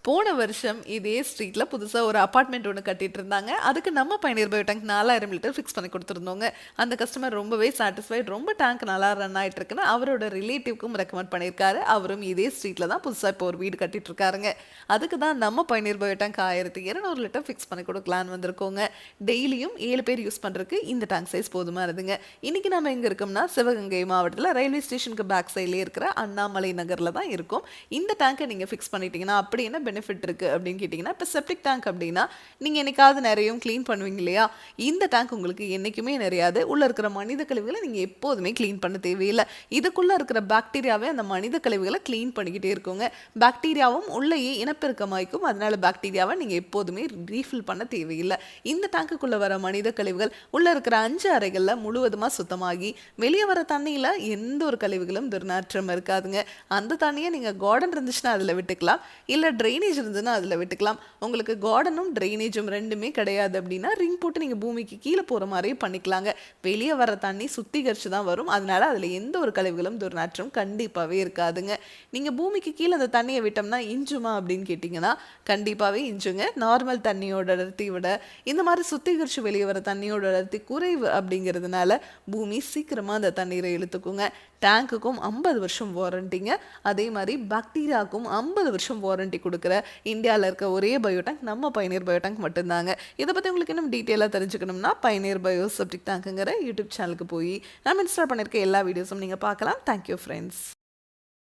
போன வருஷம் இதே ஸ்ட்ரீட்ல புதுசா ஒரு அபார்ட்மெண்ட் ஒன்று கட்டிட்டு இருந்தாங்க. அதுக்கு நம்ம பயணியர் பயோ டேங்க் 4000 லிட்டர் ஃபிக்ஸ் பண்ணி கொடுத்துருந்தோங்க. அந்த கஸ்டமர் ரொம்பவே சாட்டிஸ்ஃபைட். ரொம்ப டேங்க் நல்லா ரன் ஆயிட்டு இருக்குன்னு அவரோட ரிலேட்டிவ்க்கும் ரெக்கமெண்ட் பண்ணியிருக்காரு. அவரும் இதே ஸ்ட்ரீட்ல தான் புதுசா இப்போ ஒரு வீடு கட்டிட்டு இருக்காருங்க. அதுக்கு தான் நம்ம பயணியர் பயோ டேங்க் 1200 லிட்டர் ஃபிக்ஸ் பண்ணி கொடுக்கலான்னு வந்திருக்கோங்க. டெய்லியும் 7 பேர் யூஸ் பண்றதுக்கு இந்த டேங்க் சைஸ் போதுமா இருதுங்க. இன்னைக்கு நம்ம எங்க இருக்கோம்னா சிவகங்கை மாவட்டத்தில் ரயில்வே ஸ்டேஷனுக்கு பேக் சைட்லேயே இருக்கிற அண்ணாமலை நகர்ல தான் இருக்கும். இந்த டேங்கை நீங்க ஃபிக்ஸ் பண்ணிட்டீங்கன்னா அப்படி என்ன பெனிஃபிட் இருக்கு அப்படின்னு கேட்டிங்கன்னா, இப்போ செப்டிக் டேங்க் அப்படின்னா நீங்கள் என்னைக்காவது நிறையும் க்ளீன் பண்ணுவீங்க இல்லையா? இந்த டேங்க் உங்களுக்கு என்றைக்குமே நிறையாது. உள்ளே இருக்கிற மனித கழிவுகளை நீங்கள் எப்போதுமே க்ளீன் பண்ண தேவையில்லை. இதுக்குள்ளே இருக்கிற பாக்டீரியாவே அந்த மனித கழிவுகளை க்ளீன் பண்ணிக்கிட்டே இருக்குங்க. பாக்டீரியாவும் உள்ளேயே இனப்பெருக்கமாய்க்கும். அதனால பாக்டீரியாவை நீங்கள் எப்போதுமே ரீஃபில் பண்ண தேவையில்லை. இந்த டேங்குக்குள்ளே வர மனித கழிவுகள் உள்ளே இருக்கிற 5 அறைகளில் முழுவதுமாக சுத்தமாகி வெளியே வர தண்ணியில் எந்த ஒரு கழிவுகளும் துர்நாற்றம் இருக்காதுங்க. அந்த தண்ணியை நீங்கள் கார்டன் இருந்துச்சுன்னா அதில் விட்டுக்கலாம், இல்லை ட்ரைனேஜ் இருந்ததுன்னா அதில் விட்டுக்கலாம். உங்களுக்கு கார்டனும் ட்ரைனேஜும் ரெண்டுமே கிடையாது அப்படின்னா ரிங் போட்டு நீங்கள் பூமிக்கு கீழே போகிற மாதிரியே பண்ணிக்கலாங்க. வெளியே வர தண்ணி சுத்திகரித்து தான் வரும். அதனால அதில் எந்த ஒரு கழிவுகளும் துர்நாற்றம் கண்டிப்பாகவே இருக்காதுங்க. நீங்கள் பூமிக்கு கீழே அந்த தண்ணியை விட்டோம்னா இஞ்சுமா அப்படின்னு கேட்டிங்கன்னா கண்டிப்பாகவே இஞ்சுங்க. நார்மல் தண்ணியோட அடர்த்தி விட இந்த மாதிரி சுத்திகரித்து வெளியே வர தண்ணியோட அடர்த்தி குறைவு அப்படிங்கிறதுனால பூமி சீக்கிரமாக அந்த தண்ணீரை இழுத்துக்குங்க. டேங்குக்கும் 50 வருஷம் வாரண்டிங்க. அதே மாதிரி பாக்டீரியாவுக்கும் 50 வருஷம் வாரண்டி கொடுக்குற இந்தியாவில் இருக்க ஒரே பயோ டேங்க் நம்ம பயணியர் பயோ டேங்க் மட்டும்தாங்க. இதை பற்றி உங்களுக்கு இன்னும் டீட்டெயிலாக தெரிஞ்சுக்கணும்னா பயணியர் பயோ செப்டிக் டேங்க்குங்கிற யூடியூப் சேனலுக்கு போய் நம்ம இன்ஸ்டால் பண்ணியிருக்க எல்லா வீடியோஸும் நீங்கள் பார்க்கலாம். Thank you friends.